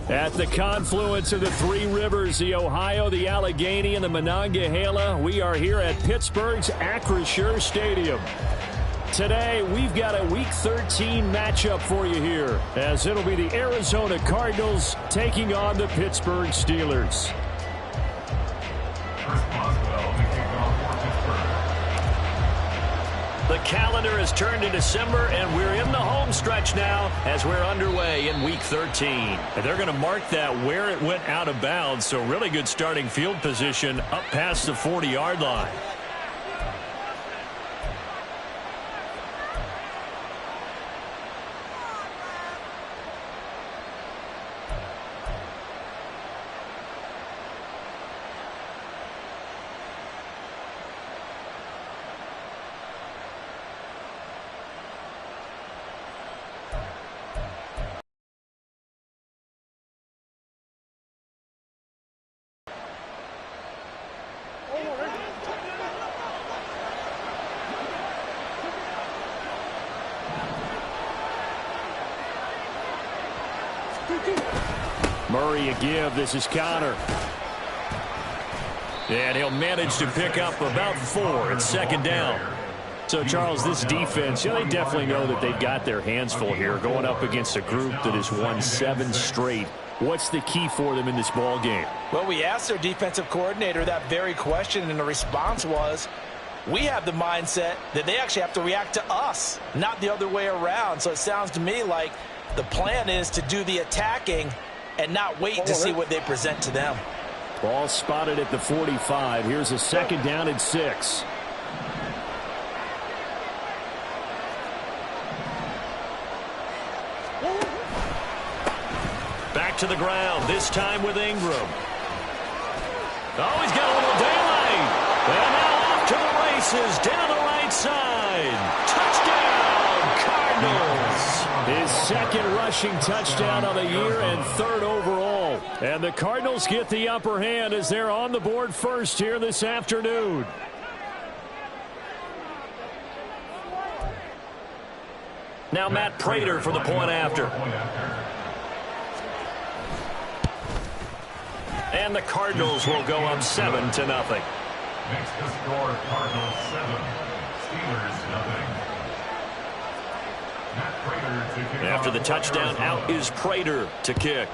At the confluence of the three rivers, the Ohio, the Allegheny, and the Monongahela, we are here at Pittsburgh's Acrisure Stadium. Today, we've got a Week 13 matchup for you here, as it'll be the Arizona Cardinals taking on the Pittsburgh Steelers. The calendar has turned to December, and we're in the home stretch now as we're underway in Week 13. And they're going to mark that where it went out of bounds, so really good starting field position up past the 40-yard line. Murray a give. This is Connor. And he'll manage to pick up about 4 at second down. So, Charles, this defense, they definitely know that they've got their hands full here going up against a group that has won 7 straight. What's the key for them in this ball game? Well, we asked their defensive coordinator that very question, and the response was, we have the mindset that they actually have to react to us, not the other way around. So it sounds to me like the plan is to do the attacking and not wait to see what they present to them. Ball spotted at the 45. Here's a second down and 6. Back to the ground, this time with Ingram. Oh, he's got a little daylight. And now off to the races, down the right side. Touchdown, Cardinals. His second rushing touchdown of the year and 3rd overall. And the Cardinals get the upper hand as they're on the board first here this afternoon. Now Matt Prater for the point after. And the Cardinals will go up 7-0. Makes the score Cardinals 7, Steelers nothing. After the touchdown, out is Prater to kick.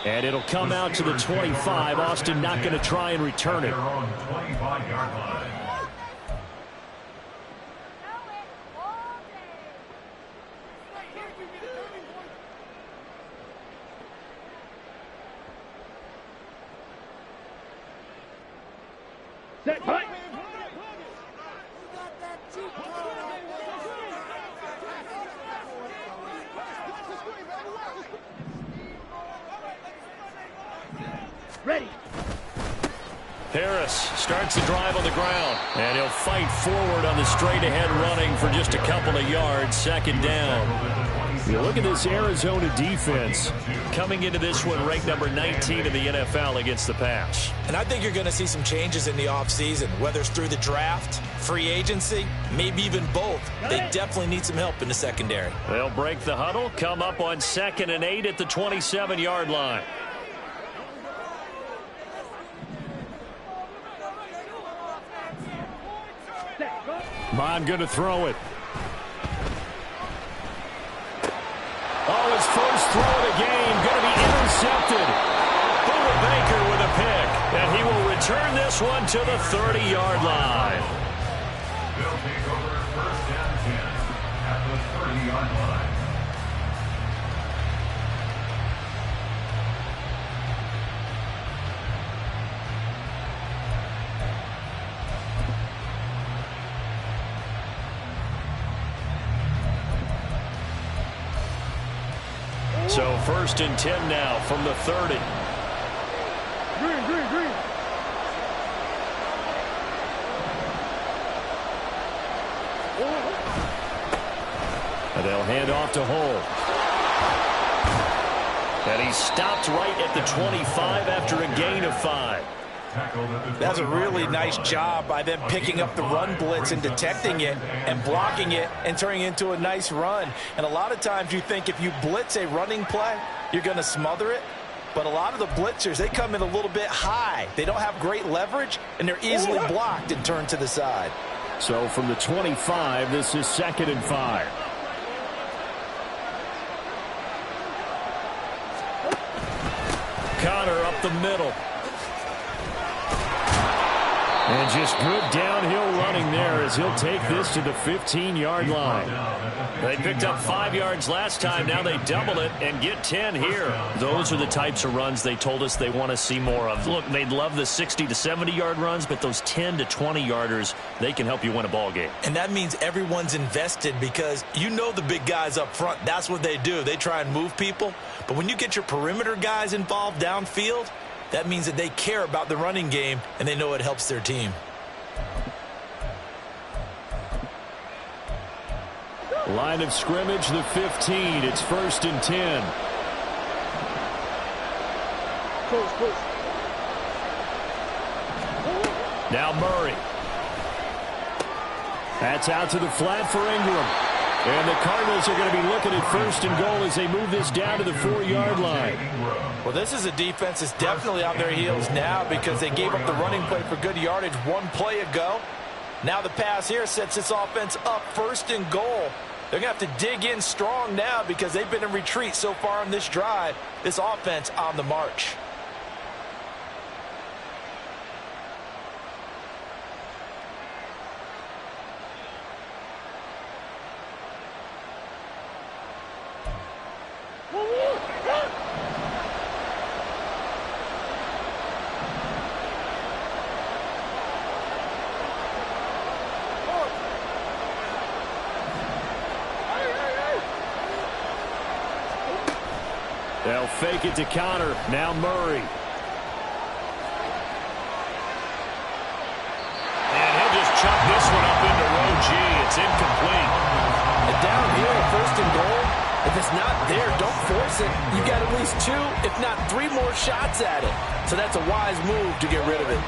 And it'll come out to the 25. Austin not going to try and return it. Set, play. Ready. Harris starts the drive on the ground, and he'll fight forward on the straight-ahead running for just a couple of yards. Second down. You look at this Arizona defense coming into this one ranked number 19 in the NFL against the pass. And I think you're going to see some changes in the offseason, whether it's through the draft, free agency, maybe even both. They definitely need some help in the secondary. They'll break the huddle, come up on 2nd and 8 at the 27-yard line. Mon going to throw it. Oh, his first throw of the game going to be intercepted. Buda Baker with a pick, and he will return this one to the 30-yard line. They'll take over 1st and 10 at the 30-yard line. So 1st and 10 now from the 30. Green. And they'll hand off to Hull. And he stopped right at the 25 after a gain of 5. That's a really nice job by them picking up the run blitz and detecting it and blocking it and turning it into a nice run. And a lot of times you think if you blitz a running play, you're going to smother it. But a lot of the blitzers, they come in a little bit high. They don't have great leverage, and they're easily blocked and turned to the side. So from the 25, this is 2nd and 5. Connor up the middle. And just good downhill running there as he'll take this to the 15-yard line. They picked up 5 yards last time. Now they double it and get 10 here. Those are the types of runs they told us they want to see more of. Look, they'd love the 60 to 70-yard runs, but those 10 to 20-yarders, they can help you win a ball game. And that means everyone's invested because you know the big guys up front, that's what they do. They try and move people. But when you get your perimeter guys involved downfield, that means that they care about the running game, and they know it helps their team. Line of scrimmage, the 15. It's 1st and 10. Close. Now Murray. That's out to the flat for Ingram. And the Cardinals are going to be looking at 1st and goal as they move this down to the 4-yard line. Well, this is a defense that's definitely on their heels now because they gave up the running play for good yardage one play ago. Now the pass here sets this offense up 1st and goal. They're going to have to dig in strong now because they've been in retreat so far in this drive. This offense on the march. They'll fake it to Connor. Now Murray. And he'll just chuck this one up into row G. It's incomplete. And down here, 1st and goal, if it's not there, don't force it. You've got at least 2, if not 3 more shots at it. So that's a wise move to get rid of it.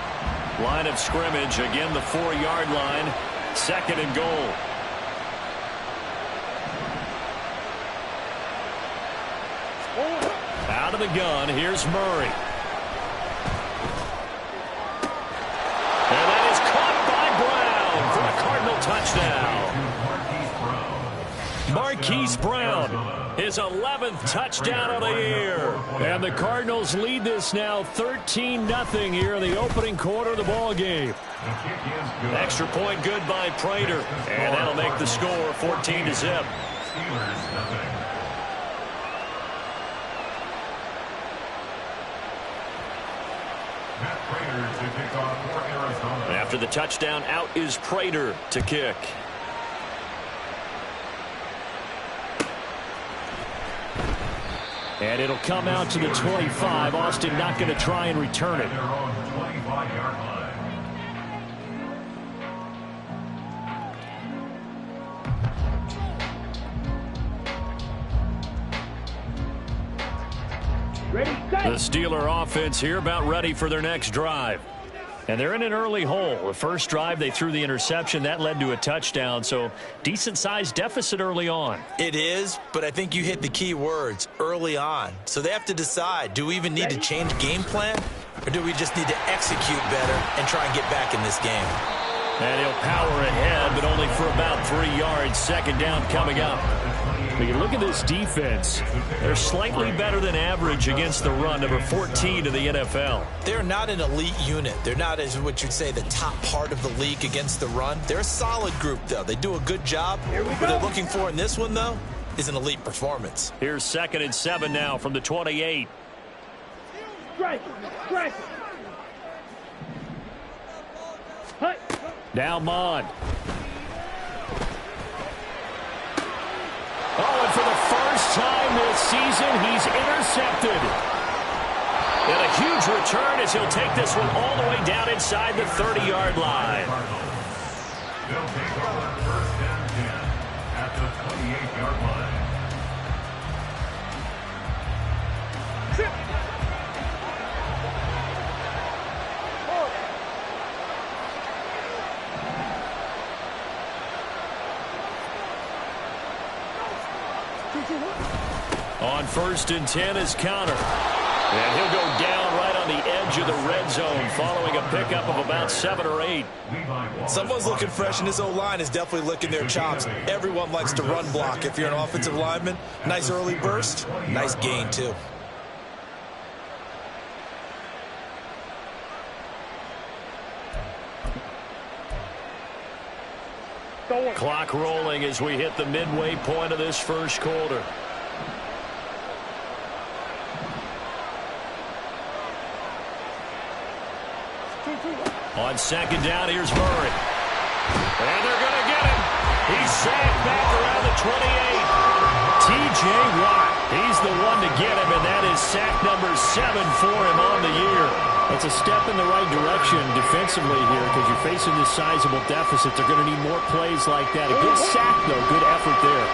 Line of scrimmage, again the 4-yard line. 2nd and goal. Out of the gun, here's Murray. And that is caught by Brown for a Cardinal touchdown. Marquise Brown, his 11th touchdown of the year. And the Cardinals lead this now 13-0 here in the opening quarter of the ball game. Extra point good by Prater. And that'll make the score 14-0. After the touchdown, out is Prater to kick. And it'll come out to the 25. Austin not going to try and return it. The Steeler offense here about ready for their next drive. And they're in an early hole. The first drive, they threw the interception. That led to a touchdown, so decent-sized deficit early on. It is, but I think you hit the key words, early on. So they have to decide, do we even need to change game plan, or do we just need to execute better and try and get back in this game? And he'll power ahead, but only for about 3 yards. 2nd down coming up. We can look at this defense. They're slightly better than average against the run, number 14 in the NFL. They're not an elite unit. They're not, as what you'd say, the top part of the league against the run. They're a solid group, though. They do a good job. What they're looking for in this one, though, is an elite performance. Here's 2nd and 7 now from the 28. Strike. Now Mond. Oh, and for the first time this season, he's intercepted. And a huge return as he'll take this one all the way down inside the 30-yard line. They'll take over 1st and 10 at the 28-yard line. On 1st and 10 is Connor. And he'll go down right on the edge of the red zone following a pickup of about 7 or 8. Someone's looking fresh, and this O-line is definitely licking their chops. Everyone likes to run block. If you're an offensive lineman, nice early burst, nice gain, too. Clock rolling as we hit the midway point of this first quarter. On 2nd down, here's Murray. And they're going to get him. He's sacked back around the 28. T.J. Watt, he's the one to get him, and that is sack number 7 for him on the year. That's a step in the right direction defensively here because you're facing this sizable deficit. They're going to need more plays like that. A good sack, though. Good effort there.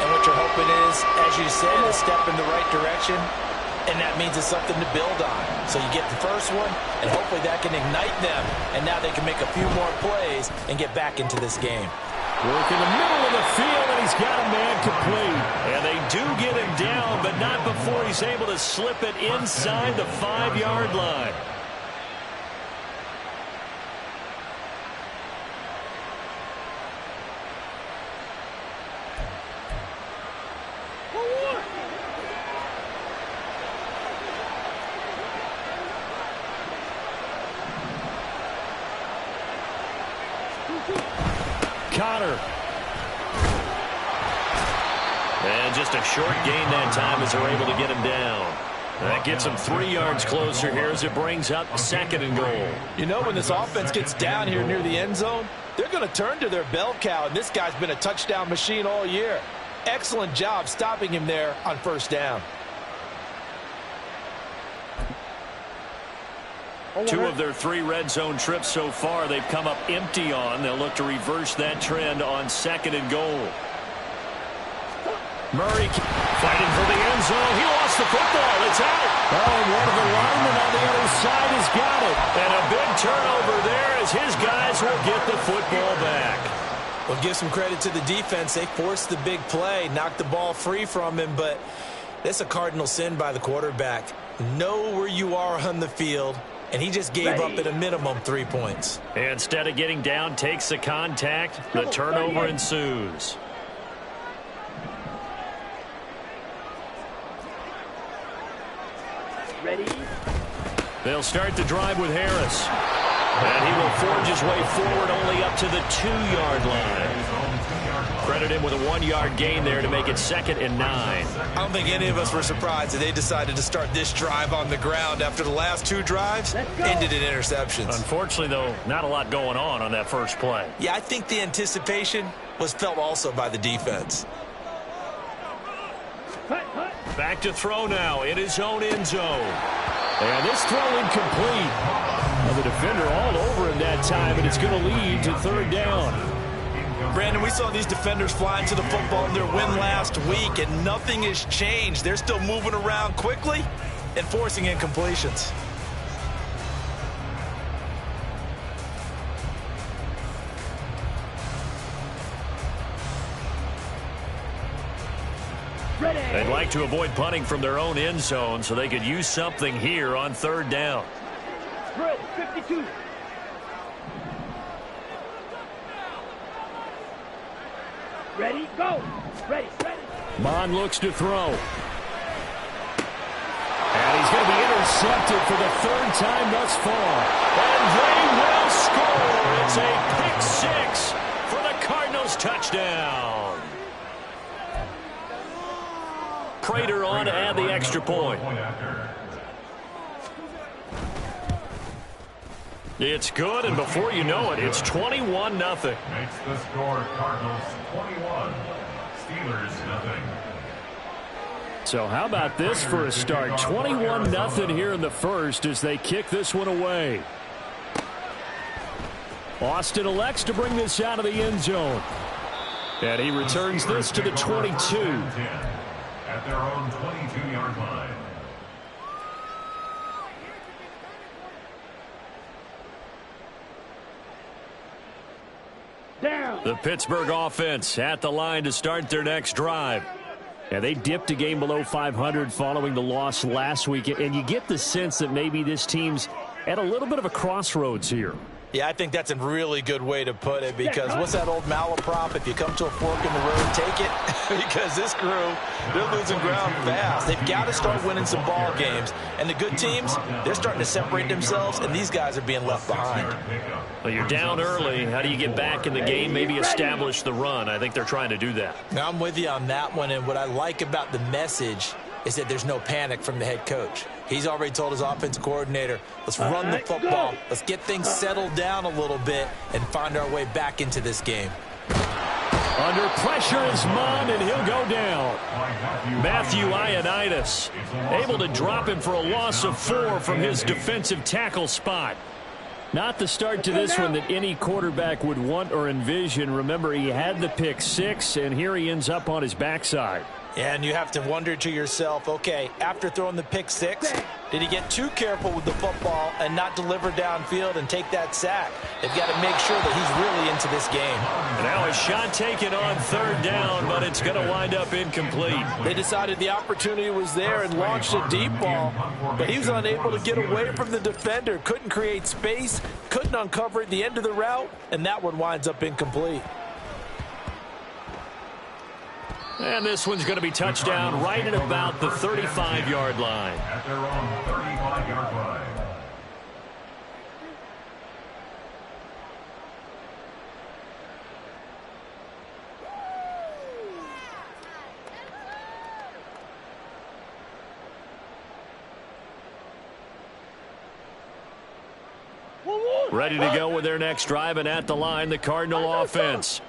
And what you're hoping is, as you said, a step in the right direction, and that means it's something to build on. So you get the first one, and hopefully that can ignite them, and now they can make a few more plays and get back into this game. Work in the middle of the field, and he's got a man complete. And they do get him down, but not before he's able to slip it inside the 5-yard line. Connor. And just a short gain that time as they're able to get him down. That gets him 3 yards closer here as it brings up 2nd and goal. You know, when this offense gets down here near the end zone, they're going to turn to their bell cow, and this guy's been a touchdown machine all year. Excellent job stopping him there on 1st down. 2 of their 3 red zone trips so far they've come up empty on. They'll look to reverse that trend on 2nd and goal. Murray fighting for the end zone. He lost the football. It's out. Oh, and one of the linemen on the other side has got it. And a big turnover there as his guys will get the football back. Well, give some credit to the defense. They forced the big play, knocked the ball free from him, but that's a cardinal sin by the quarterback. Know where you are on the field, and he just gave up at a minimum 3 points. Instead of getting down, takes the contact. The turnover ensues. Ready? They'll start the drive with Harris. And he will forge his way forward only up to the 2-yard line. Credit him with a 1-yard gain there to make it 2nd and 9. I don't think any of us were surprised that they decided to start this drive on the ground after the last 2 drives ended in interceptions. Unfortunately, though, not a lot going on that first play. Yeah, I think the anticipation was felt also by the defense. Back to throw now in his own end zone. And this throw incomplete. Well, the defender all over him that time, and it's going to lead to 3rd down. Brandon, we saw these defenders fly into the football in their win last week, and nothing has changed. They're still moving around quickly and forcing incompletions. They'd like to avoid punting from their own end zone so they could use something here on 3rd down. Ready, 52. Ready, go. Ready, ready. Mon looks to throw. And he's going to be intercepted for the 3rd time thus far. And they will score. It's a pick 6 for the Cardinals touchdown. Prater on to add the extra point. It's good, and before you know it, it's 21-0. Makes the score Cardinals 21, Steelers nothing. So how about this for a start? 21-0 here in the first as they kick this one away. Austin elects to bring this out of the end zone. And he returns this to the 22. At their own 22-yard line. Down. The Pittsburgh offense at the line to start their next drive. Yeah, they dipped a game below 500 following the loss last week, and you get the sense that maybe this team's at a little bit of a crossroads here. Yeah, I think that's a really good way to put it, because what's that old malaprop? If you come to a fork in the road, take it. Because this crew, they're losing ground fast. They've got to start winning some ball games. And the good teams, they're starting to separate themselves, and these guys are being left behind. Well, you're down early. How do you get back in the game, maybe establish the run? I think they're trying to do that. Now, I'm with you on that one, and what I like about the message is that there's no panic from the head coach. He's already told his offensive coordinator, let's run the football, let's get things settled down a little bit and find our way back into this game. Under pressure is Munn, and he'll go down. Matthew Ioannidis able to drop him for a loss of 4 from his defensive tackle spot. Not the start to this one that any quarterback would want or envision. Remember, he had the pick 6, and here he ends up on his backside. And you have to wonder to yourself, okay, after throwing the pick 6, did he get too careful with the football and not deliver downfield and take that sack? They've got to make sure that he's really into this game. Now a shot taken on 3rd down, but it's going to wind up incomplete. They decided the opportunity was there and launched a deep ball, but he was unable to get away from the defender, couldn't create space, couldn't uncover at the end of the route, and that one winds up incomplete. And this one's going to be touchdown right at about the 35-yard line. At their own 35-yard line. Ready to go with their next drive, and at the line, the Cardinal offense.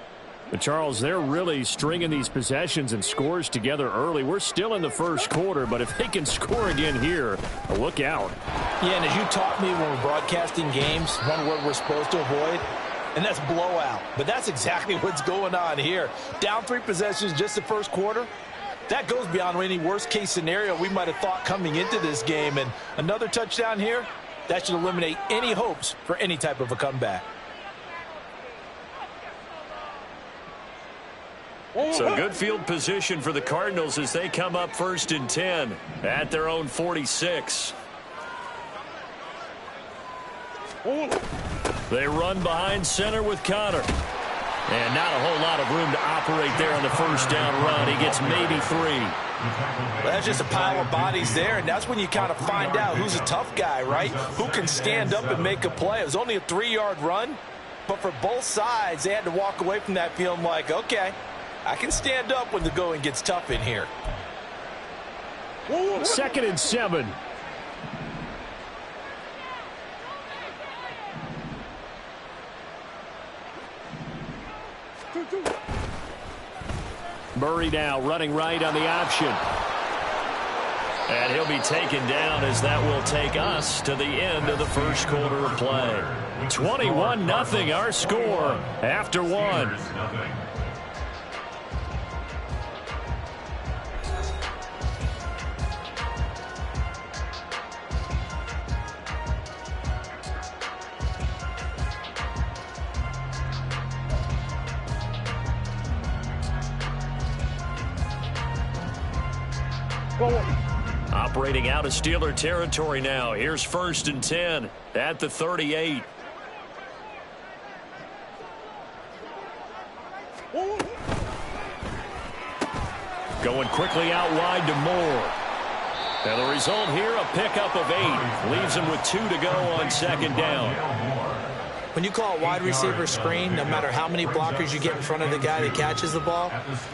But Charles, they're really stringing these possessions and scores together early. We're still in the first quarter, but if they can score again here, look out. Yeah, and as you taught me when we're broadcasting games, one word we're supposed to avoid, and that's blowout. But that's exactly what's going on here. Down 3 possessions just the first quarter. That goes beyond any worst-case scenario we might have thought coming into this game. And another touchdown here, that should eliminate any hopes for any type of a comeback. So good field position for the Cardinals as they come up 1st and 10 at their own 46. They run behind center with Connor. And not a whole lot of room to operate there on the first down run. He gets maybe 3. Well, that's just a pile of bodies there, and that's when you kind of find out who's a tough guy, right? Who can stand up and make a play. It was only a 3-yard run, but for both sides, they had to walk away from that feeling like, okay, I can stand up when the going gets tough in here. 2nd and 7. Murray now running right on the option. And he'll be taken down as that will take us to the end of the first quarter of play. 21-0 our score after 1. Operating out of Steeler territory now. Here's 1st and 10 at the 38. Going quickly out wide to Moore. And the result here, a pickup of 8. Leaves him with 2 to go on 2nd down. When you call a wide receiver screen, no matter how many blockers you get in front of the guy that catches the ball,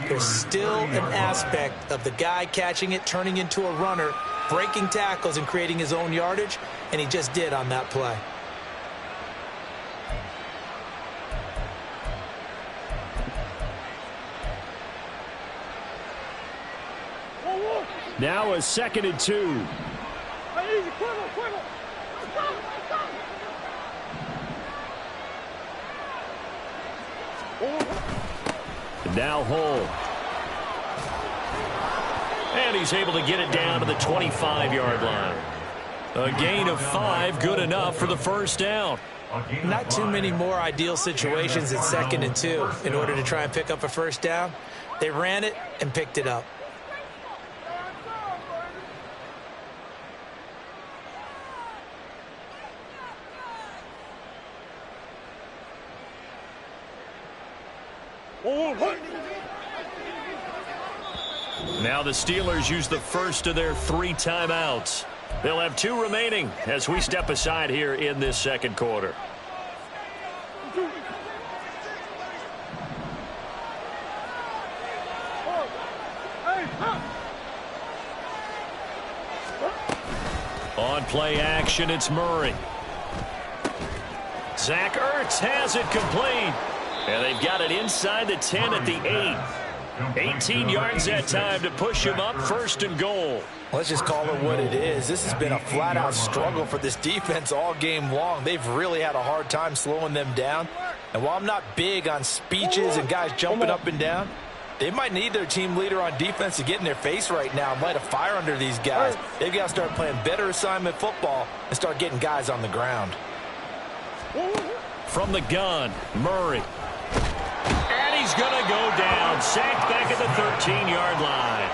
there's still an aspect of the guy catching it, turning into a runner, breaking tackles and creating his own yardage, and he just did on that play. Now a 2nd and 2. Now Hull. And he's able to get it down to the 25-yard line. A gain of 5, good enough for the first down. Not too many more ideal situations at 2nd and 2 in order to try and pick up a first down. They ran it and picked it up. Now the Steelers use the first of their 3 timeouts. They'll have 2 remaining as we step aside here in this second quarter. On play action, it's Murray. Zach Ertz has it complete. And they've got it inside the 10 at the 8. 18 yards that time to push him up, 1st and goal. Let's just call it what it is. This has been a flat-out struggle for this defense all game long. They've really had a hard time slowing them down. And while I'm not big on speeches and guys jumping up and down, they might need their team leader on defense to get in their face right now and light a fire under these guys. They've got to start playing better assignment football and start getting guys on the ground. From the gun, Murray. And he's going to go down. Sacked back at the 13-yard line.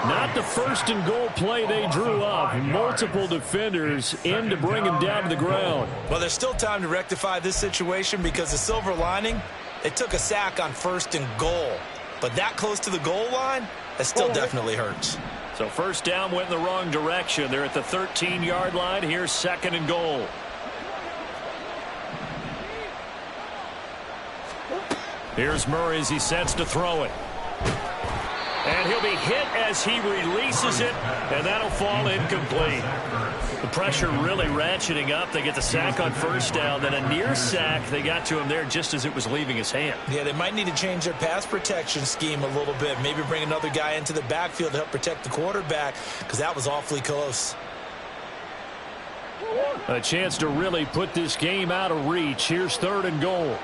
Not the 1st and goal play they drew up. Multiple defenders in to bring him down to the ground. Well, there's still time to rectify this situation because the silver lining, they took a sack on 1st and goal. But that close to the goal line, that still definitely hurts. So 1st down went in the wrong direction. They're at the 13-yard line. Here's 2nd and goal. Here's Murray as he sets to throw it. And he'll be hit as he releases it, and that'll fall incomplete. The pressure really ratcheting up. They get the sack on 1st down, then a near sack. They got to him there just as it was leaving his hand. Yeah, they might need to change their pass protection scheme a little bit. Maybe bring another guy into the backfield to help protect the quarterback, because that was awfully close. A chance to really put this game out of reach. Here's 3rd and goal.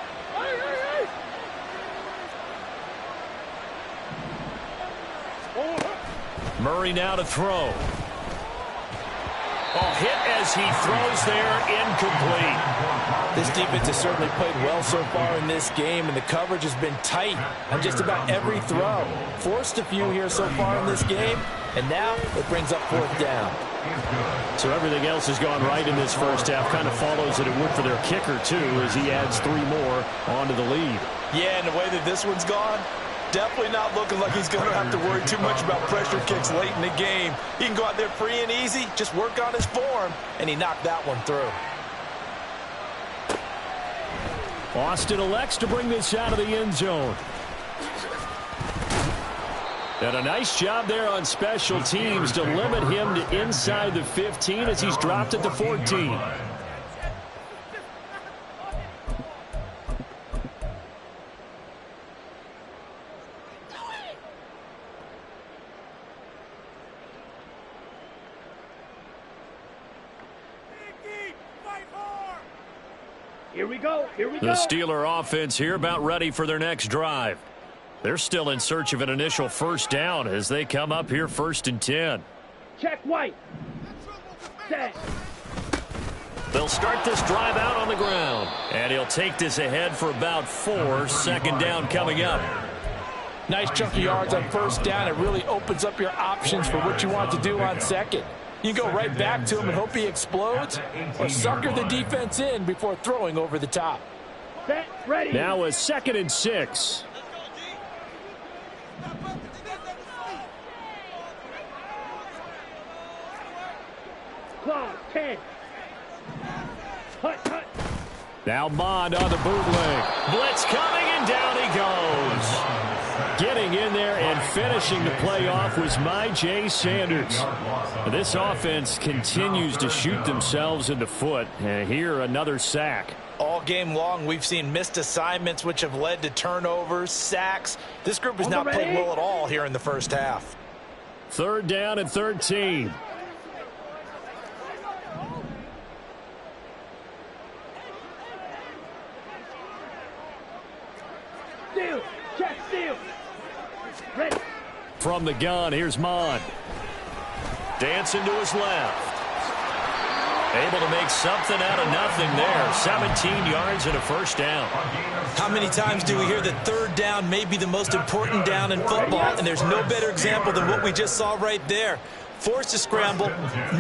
Murray now to throw. Hit as he throws there, incomplete. This defense has certainly played well so far in this game, and the coverage has been tight on just about every throw. Forced a few here so far in this game, and now it brings up 4th down. So everything else has gone right in this 1st half. Kind of follows that it would for their kicker, too, as he adds 3 more onto the lead. Yeah, and the way that this one's gone, definitely not looking like he's going to have to worry too much about pressure kicks late in the game. He can go out there free and easy, just work on his form, and he knocked that one through. Austin elects to bring this out of the end zone. And a nice job there on special teams to limit him to inside the 15 as he's dropped at the 14. Here we go. Here we go. The Steeler offense here about ready for their next drive. They're still in search of an initial 1st down as they come up here 1st and 10. Check White. Set. They'll start this drive out on the ground. And he'll take this ahead for about 4. 2nd down coming up. Nice chunk of yards on 1st down. It really opens up your options for what you want to do on 2nd. You go right back to him and hope he explodes, or sucker the defense in before throwing over the top. Set. Ready. Now a 2nd and 6. Clock. 10. Hut, hut. Now Mond on the bootleg. Blitz coming, and down he goes. Getting in there and finishing the play off was Jay Sanders. This offense continues to shoot themselves in the foot. And here another sack. All game long, we've seen missed assignments, which have led to turnovers, sacks. This group has not played well at all here in the 1st half. 3rd down and 13. Steal. Check steal. Ready. From the gun, here's Mond. Dancing to his left. Able to make something out of nothing there. 17 yards and a 1st down. How many times do we hear that 3rd down may be the most important down in football, and there's no better example than what we just saw right there. Forced to scramble,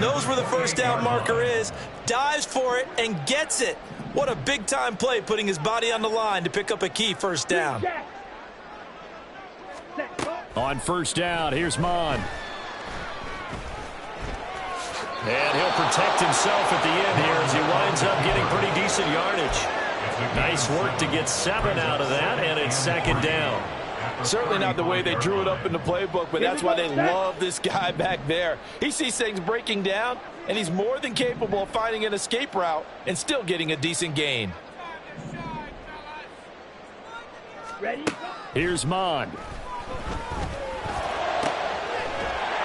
knows where the 1st down marker is, dives for it, and gets it. What a big-time play, putting his body on the line to pick up a key 1st down. On first down, here's Mon. And he'll protect himself at the end here as he winds up getting pretty decent yardage. Nice work to get 7 out of that, and it's second down. Certainly not the way they drew it up in the playbook, but that's why they love this guy back there. He sees things breaking down, and he's more than capable of finding an escape route and still getting a decent gain. Ready? Here's Mon.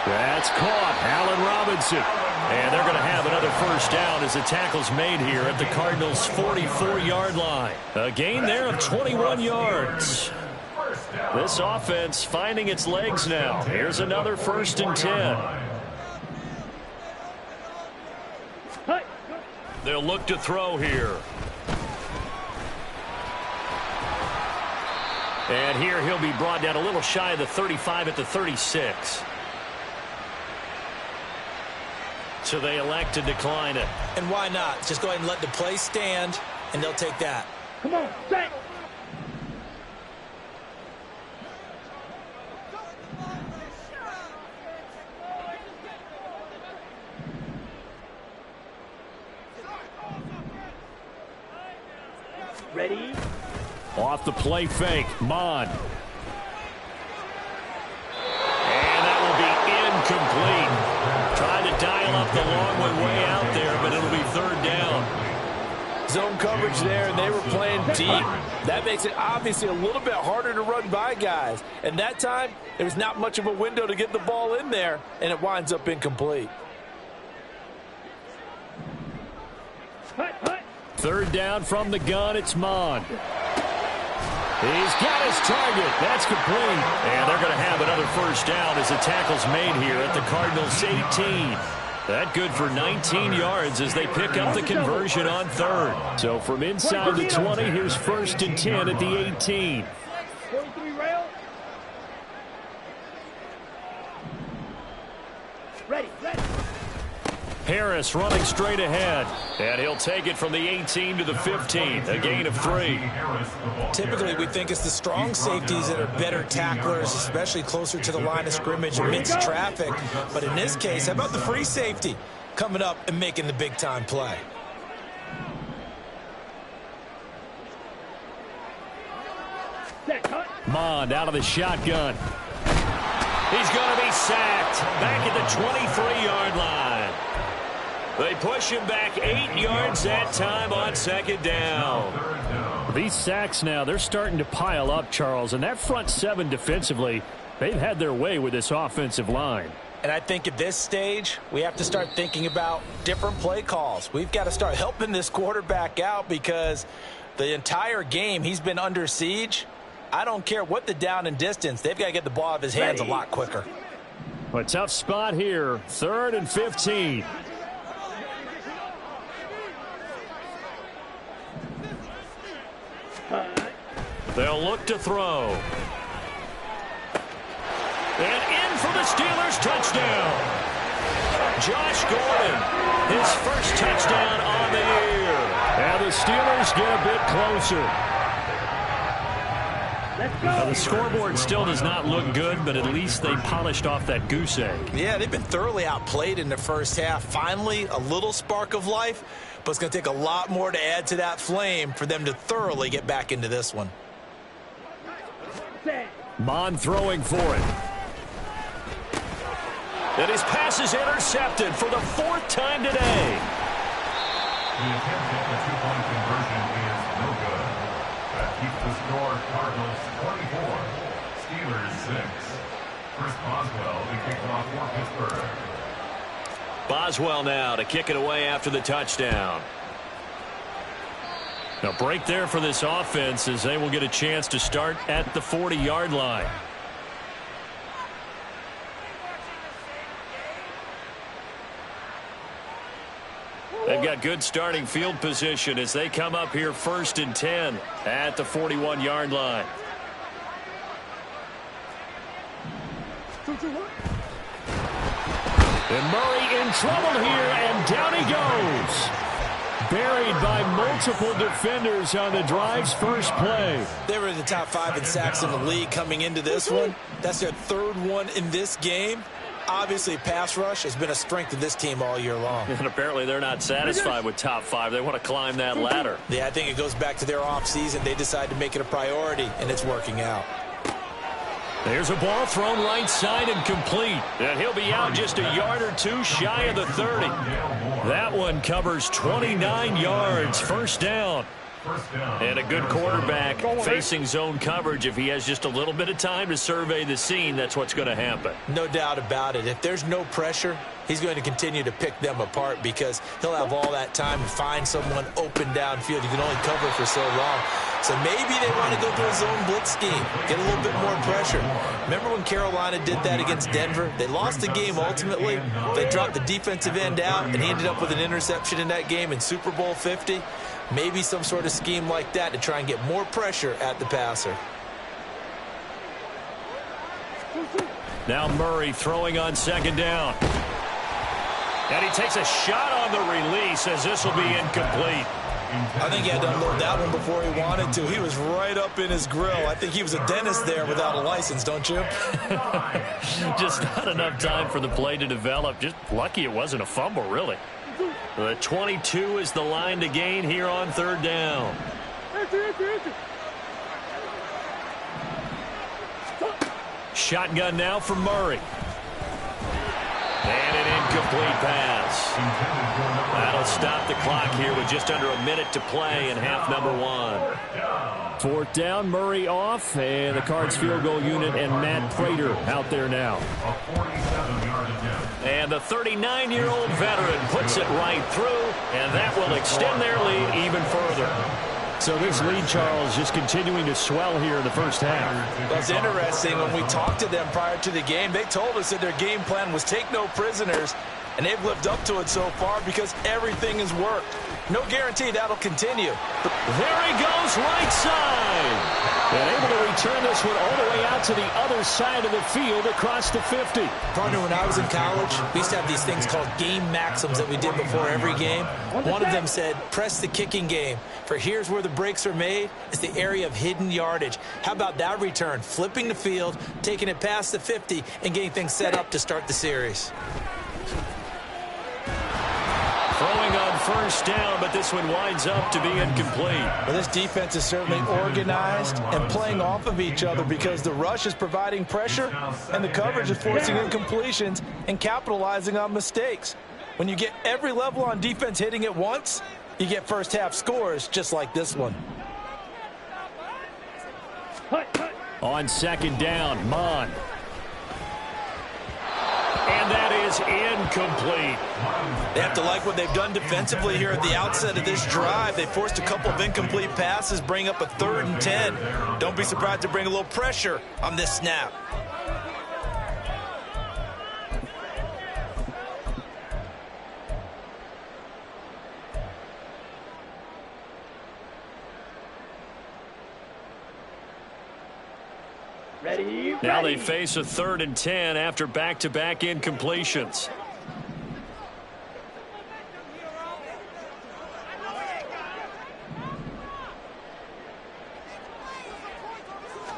That's caught. Allen Robinson. And they're going to have another first down as the tackle's made here at the Cardinals' 44-yard line. A gain there of 21 yards. This offense finding its legs now. Here's another 1st and 10. They'll look to throw here. And here he'll be brought down a little shy of the 35 at the 36. So they elect to decline it. And why not? Just go ahead and let the play stand, and they'll take that. Come on, set. Ready? Off the play fake, Mon. And that will be incomplete. Trying to dial up the long way out there, but it'll be 3rd down. Zone coverage there, and they were playing deep. That makes it obviously a little bit harder to run by guys. And that time, there was not much of a window to get the ball in there, and it winds up incomplete. Hut, hut. 3rd down from the gun, it's Mon. He's got his target. That's complete. And they're going to have another first down as the tackle's made here at the Cardinals' 18. That good for 19 yards as they pick up the conversion on 3rd. So from inside the 20, here's 1st and 10 at the 18. 43 rail. Ready, ready. Harris running straight ahead. And he'll take it from the 18 to the 15. A gain of 3. Typically, we think it's the strong safeties that are better tacklers, especially closer to the line of scrimmage amidst traffic. But in this case, how about the free safety coming up and making the big-time play? Set, hut. Mond out of the shotgun. He's going to be sacked back at the 23-yard line. They push him back 8 yards that time on 2nd down. These sacks now, they're starting to pile up, Charles. And that front 7 defensively, they've had their way with this offensive line. And I think at this stage, we have to start thinking about different play calls. We've got to start helping this quarterback out because the entire game he's been under siege. I don't care what the down and distance. They've got to get the ball out of his hands a lot quicker. A tough spot here. 3rd and 15. They'll look to throw. And in for the Steelers touchdown. Josh Gordon, his first touchdown on the year. And the Steelers get a bit closer. Now, the scoreboard still does not look good, but at least they polished off that goose egg. Yeah, they've been thoroughly outplayed in the first half. Finally, a little spark of life, but it's going to take a lot more to add to that flame for them to thoroughly get back into this one. Mond throwing for it. And his pass is intercepted for the 4th time today. The attempt at the two-point conversion is no good. That keeps the score Cardinals 24, Steelers 6. Chris Boswell to kick off for Pittsburgh. Boswell now to kick it away after the touchdown. A break there for this offense as they will get a chance to start at the 40-yard line. They've got good starting field position as they come up here 1st and 10 at the 41-yard line. And Murray in trouble here, and down he goes. Buried by multiple defenders on the drive's first play. They were in the top 5 in sacks in the league coming into this one. That's their 3rd one in this game. Obviously, pass rush has been a strength of this team all year long. And apparently they're not satisfied with top 5. They want to climb that ladder. Yeah, I think it goes back to their offseason. They decided to make it a priority, and it's working out. There's a ball thrown right side and complete. And he'll be out just a yard or two shy of the 30. That one covers 29 yards. First down. And a good quarterback facing zone coverage. If he has just a little bit of time to survey the scene, that's what's going to happen. No doubt about it. If there's no pressure, he's going to continue to pick them apart because he'll have all that time to find someone open downfield. You can only cover for so long. So maybe they want to go to a zone blitz scheme, get a little bit more pressure. Remember when Carolina did that against Denver? They lost the game ultimately. They dropped the defensive end out, and he ended up with an interception in that game in Super Bowl 50. Maybe some sort of scheme like that to try and get more pressure at the passer. Now Murray throwing on second down. And he takes a shot on the release as this will be incomplete. I think he had to unload that one before he wanted to. He was right up in his grill. I think he was a dentist there without a license, don't you? Just not enough time for the play to develop. Just lucky it wasn't a fumble, really. The 22 is the line to gain here on 3rd down. Shotgun now for Murray. And an incomplete pass. That'll stop the clock here with just under a minute to play in half number 1. 4th down, Murray off, and the Cards field goal unit and Matt Prater out there now. And the 39-year-old veteran puts it right through, and that will extend their lead even further. So this lead, Charles, just continuing to swell here in the first half. That's interesting. When we talked to them prior to the game, they told us that their game plan was take no prisoners, and they've lived up to it so far because everything has worked. No guarantee that'll continue. There he goes, right side. And able to return this one all the way out to the other side of the field across the 50. Partner, when I was in college, we used to have these things called game maxims that we did before every game. One of them said, press the kicking game. For here's where the breaks are made. It's the area of hidden yardage. How about that return? Flipping the field, taking it past the 50, and getting things set up to start the series. Throwing on first down, but this one winds up to be incomplete. Well, this defense is certainly organized and playing off of each other because the rush is providing pressure and the coverage is forcing incompletions and capitalizing on mistakes. When you get every level on defense hitting at once, you get first half scores just like this one. On second down, Mon. And that is incomplete. They have to like what they've done defensively here at the outset of this drive. They forced a couple of incomplete passes, bring up a 3rd and 10. Don't be surprised to bring a little pressure on this snap. Ready? Now they face a 3rd and 10 after back-to-back incompletions.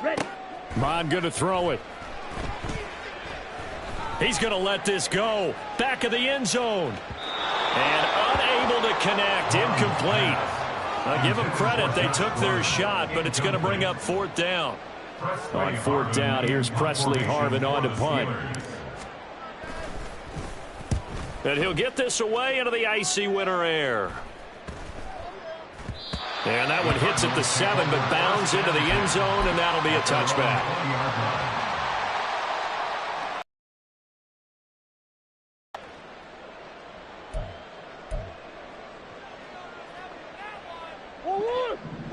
Ready. Mon going to throw it. He's going to let this go. Back of the end zone. And unable to connect. Incomplete. I'll give them credit. They took their shot, but it's going to bring up 4th down. On 4th down, here's Presley Harvin on to punt. And he'll get this away into the icy winter air. And that one hits at the 7, but bounds into the end zone, and that'll be a touchback.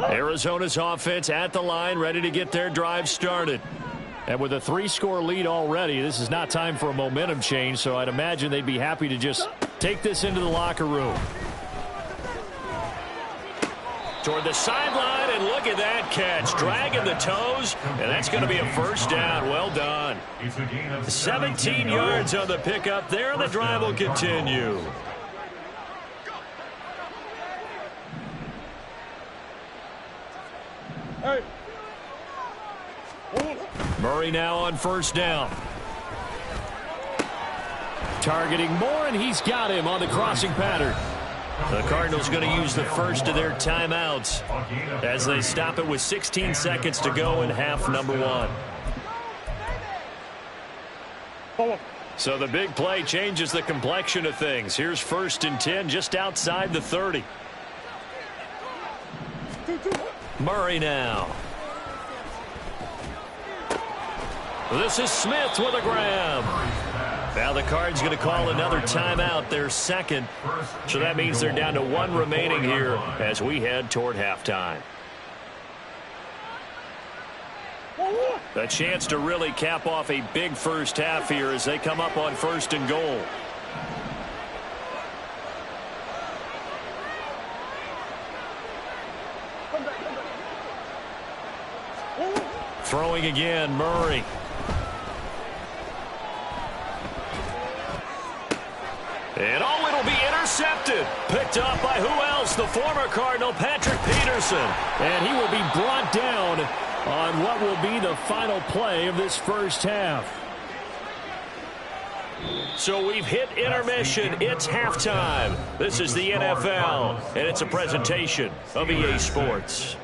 Arizona's offense at the line, ready to get their drive started. And with a 3-score lead already, this is not time for a momentum change, so I'd imagine they'd be happy to just take this into the locker room. Toward the sideline, and look at that catch. Dragging the toes, and that's going to be a first down. Well done. 17 yards on the pickup there, and the drive will continue. Murray now on first down. Targeting Moore, and he's got him on the crossing pattern. The Cardinals going to use the first of their timeouts as they stop it with 16 seconds to go in half number 1. So the big play changes the complexion of things. Here's 1st and 10 just outside the 30. Murray now. This is Smith with a grab. Now the Cards going to call another timeout, their second. So that means they're down to 1 remaining here as we head toward halftime. A chance to really cap off a big first half here as they come up on 1st and goal. Throwing again, Murray. And it'll be intercepted. Picked up by who else? The former Cardinal, Patrick Peterson. And he will be brought down on what will be the final play of this first half. So we've hit intermission. It's halftime. This is the NFL, and it's a presentation of EA Sports.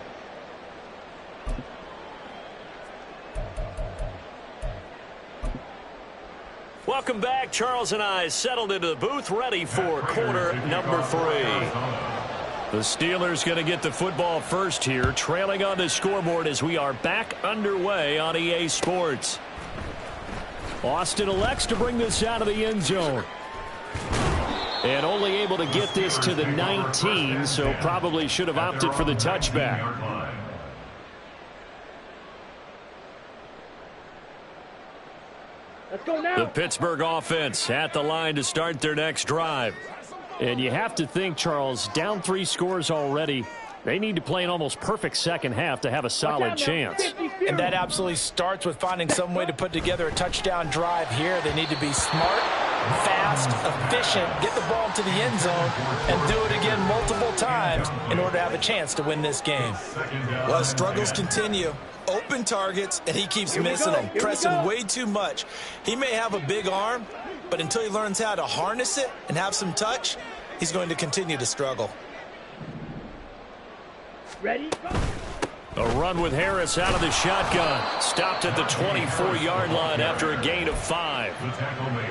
Welcome back. Charles and I settled into the booth, ready for quarter number 3. The Steelers going to get the football first here, trailing on the scoreboard as we are back underway on EA Sports. Austin elects to bring this out of the end zone. And only able to get this to the 19, so probably should have opted for the touchback. Let's go now. The Pittsburgh offense at the line to start their next drive. And you have to think, Charles, down 3 scores already. They need to play an almost perfect second half to have a solid chance. And that absolutely starts with finding some way to put together a touchdown drive here. They need to be smart, fast, efficient, get the ball to the end zone, and do it again multiple times in order to have a chance to win this game. Well, struggles continue. Open targets, and he keeps missing them, pressing way too much. He may have a big arm, but until he learns how to harness it and have some touch, he's going to continue to struggle. Ready? A run with Harris out of the shotgun. Stopped at the 24-yard line after a gain of 5.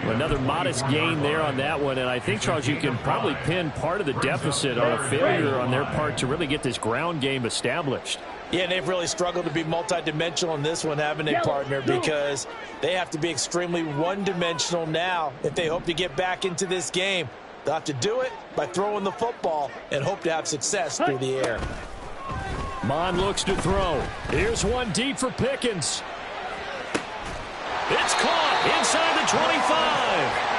Another modest gain there on that one, and I think, Charles, you can probably pin part of the deficit on a failure on their part to really get this ground game established. Yeah, and they've really struggled to be multidimensional in this one, haven't they, partner? Because they have to be extremely one-dimensional now if they hope to get back into this game. They'll have to do it by throwing the football and hope to have success through the air. Mon looks to throw. Here's one deep for Pickens. It's caught inside the 25.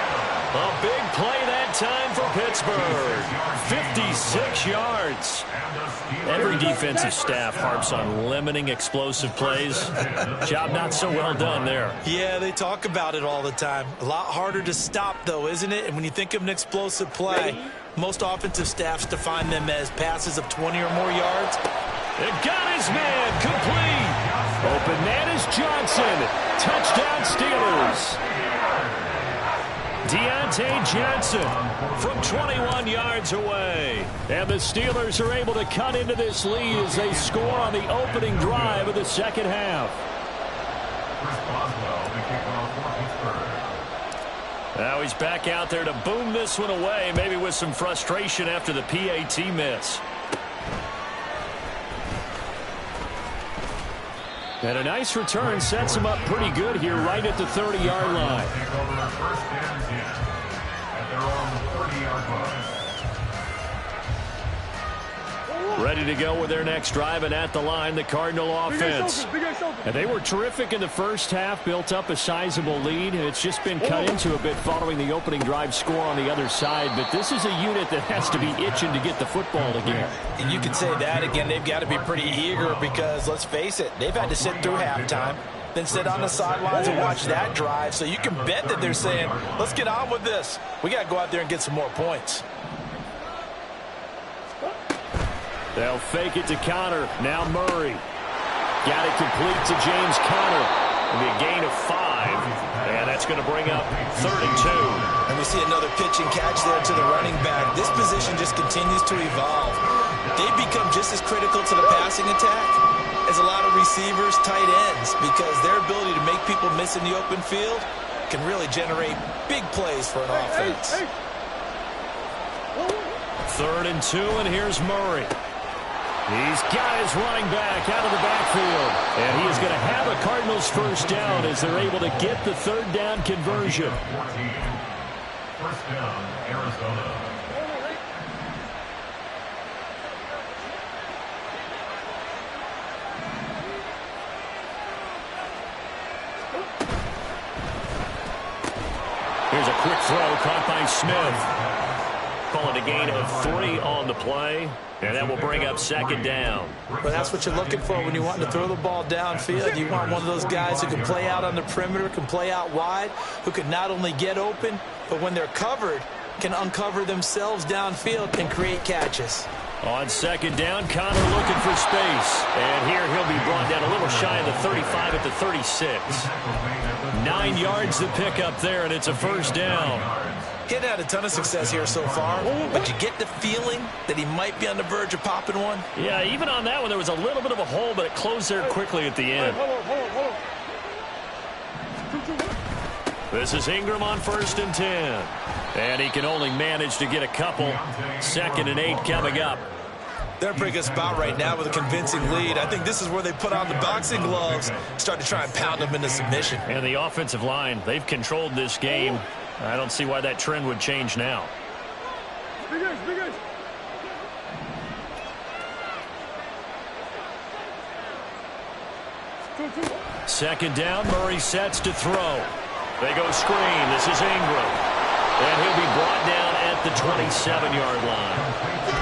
A big play that time for Pittsburgh. 56 yards. Every defensive staff harps on limiting explosive plays. Job not so well done there. Yeah, they talk about it all the time. A lot harder to stop, though, isn't it? And when you think of an explosive play, most offensive staffs define them as passes of 20 or more yards. It got his man complete. Open man is Johnson. Touchdown Steelers. Deontay Johnson from 21 yards away. And the Steelers are able to cut into this lead as they score on the opening drive of the second half. Now he's back out there to boom this one away, maybe with some frustration after the PAT miss. And a nice return sets him up pretty good here right at the 30-yard line. Ready to go with their next drive, and at the line, the Cardinal offense. And they were terrific in the first half, built up a sizable lead, and it's just been cut into a bit following the opening drive score on the other side. But this is a unit that has to be itching to get the football again. And you can say that again. They've got to be pretty eager because, let's face it, they've had to sit through halftime, then sit on the sidelines and watch that drive. So you can bet that they're saying, let's get on with this. We got to go out there and get some more points. They'll fake it to Connor. Now Murray. Got it complete to James Conner. It'll be a gain of 5, and that's going to bring up 3rd and 2. And we see another pitch and catch there to the running back. This position just continues to evolve. They've become just as critical to the passing attack as a lot of receivers, tight ends, because their ability to make people miss in the open field can really generate big plays for an offense. 3rd and 2, and here's Murray. He's got his running back out of the backfield. And he is going to have a Cardinals first down as they're able to get the 3rd down conversion. 14. First down, Arizona. Here's a quick throw caught by Smith. Calling a gain of 3 on the play, and that will bring up 2nd down. Well, that's what you're looking for when you want to throw the ball downfield. You want one of those guys who can play out on the perimeter, can play out wide, who can not only get open, but when they're covered, can uncover themselves downfield and create catches. On 2nd down, Conner looking for space. And here he'll be brought down a little shy of the 35 at the 36. 9 yards to pick up there, and it's a first down. He hadn't had a ton of success here so far, but you get the feeling that he might be on the verge of popping one. Yeah, even on that one, there was a little bit of a hole, but it closed there quickly at the end. This is Ingram on 1st and 10. And he can only manage to get a couple. 2nd and 8 coming up. They're in a pretty good spot right now with a convincing lead. I think this is where they put on the boxing gloves, start to try and pound them into submission. And the offensive line, they've controlled this game. I don't see why that trend would change now. Second down, Murray sets to throw. They go screen. This is Ingram. And he'll be brought down at the 27-yard line.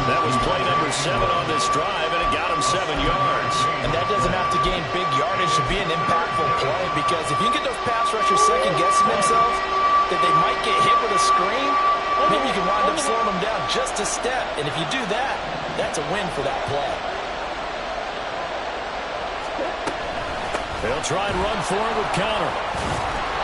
That was play number 7 on this drive, and it got him 7 yards. And that doesn't have to gain big yardage to be an impactful play, because if you can get those pass rushers second-guessing themselves, that they might get hit with a screen, maybe you can wind up slowing them down just a step. And if you do that, that's a win for that play. They'll try and run for it with Conner.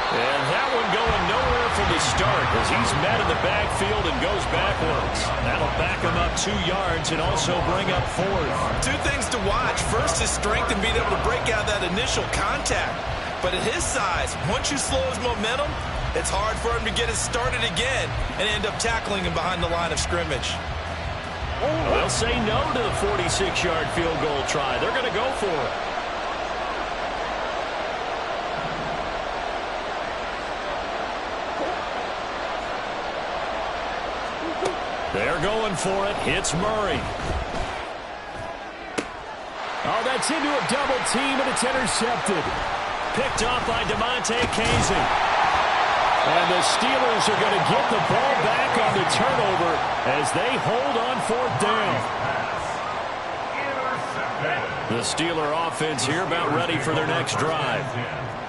And that one going nowhere from the start as he's met in the backfield and goes backwards. That'll back him up 2 yards and also bring up 4th. 2 things to watch. First, his strength and being able to break out that initial contact. But at his size, once you slow his momentum, it's hard for him to get it started again and end up tackling him behind the line of scrimmage. They'll say no to the 46-yard field goal try. They're going to go for it. They're going for it. It's Murray. Oh, that's into a double team, and it's intercepted. Picked off by DeMonte Casey. And the Steelers are going to get the ball back on the turnover as they hold on 4th down. The Steeler offense here about ready for their next drive.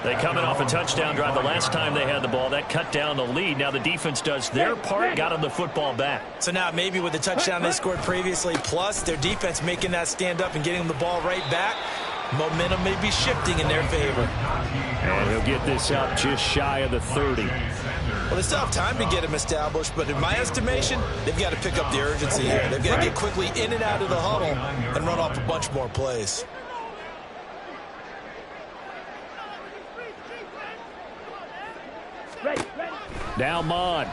They coming off a touchdown drive the last time they had the ball. That cut down the lead. Now the defense does their part, got them the football back. So now maybe with the touchdown they scored previously, plus their defense making that stand up and getting them the ball right back, momentum may be shifting in their favor. And he'll get this up just shy of the 30. Well, they still have time to get him established, but in my estimation, they've got to pick up the urgency here. They've got to get quickly in and out of the huddle and run off a bunch more plays. Now Mon.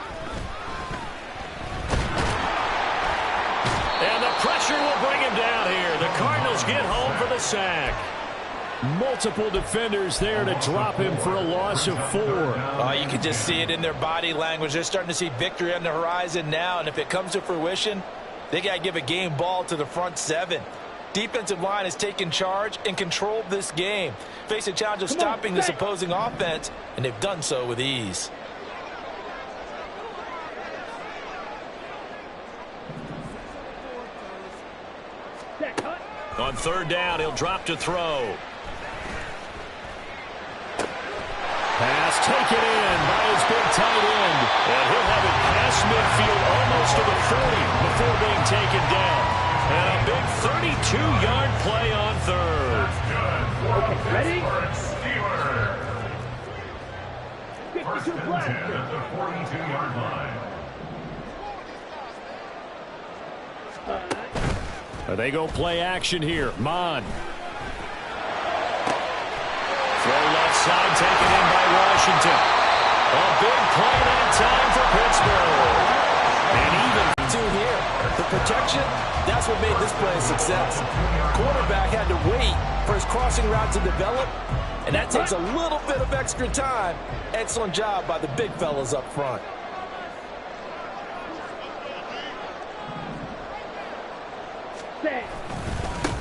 And the pressure will bring him down here. The Cardinals get home for the sack. Multiple defenders there to drop him for a loss of 4. You can just see it in their body language. They're starting to see victory on the horizon now, and if it comes to fruition, they got to give a game ball to the front 7. Defensive line has taken charge and controlled this game. Face a challenge of stopping this opposing offense, and they've done so with ease. On 3rd down, he'll drop to throw. Pass taken in by his big tight end. And he'll have it past midfield almost to the 40 before being taken down. And a big 32-yard play on third. Okay, ready? First and 10 at the 42-yard line. They go play action here. Mon. Throw left side, taken in by Washington. A big play that time for Pittsburgh. And even two here. The protection, that's what made this play a success. Quarterback had to wait for his crossing route to develop, and that takes a little bit of extra time. Excellent job by the big fellas up front.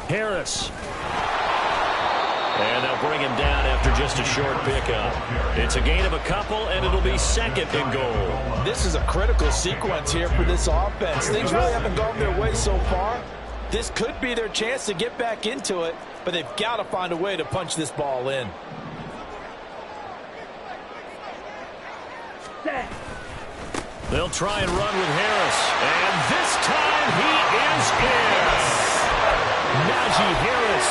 Harris. And they'll bring him down after just a short pickup. It's a gain of a couple, and it'll be second and goal. This is a critical sequence here for this offense. Things really haven't gone their way so far. This could be their chance to get back into it, but they've got to find a way to punch this ball in. They'll try and run with Harris. And this time he is in. Najee Harris,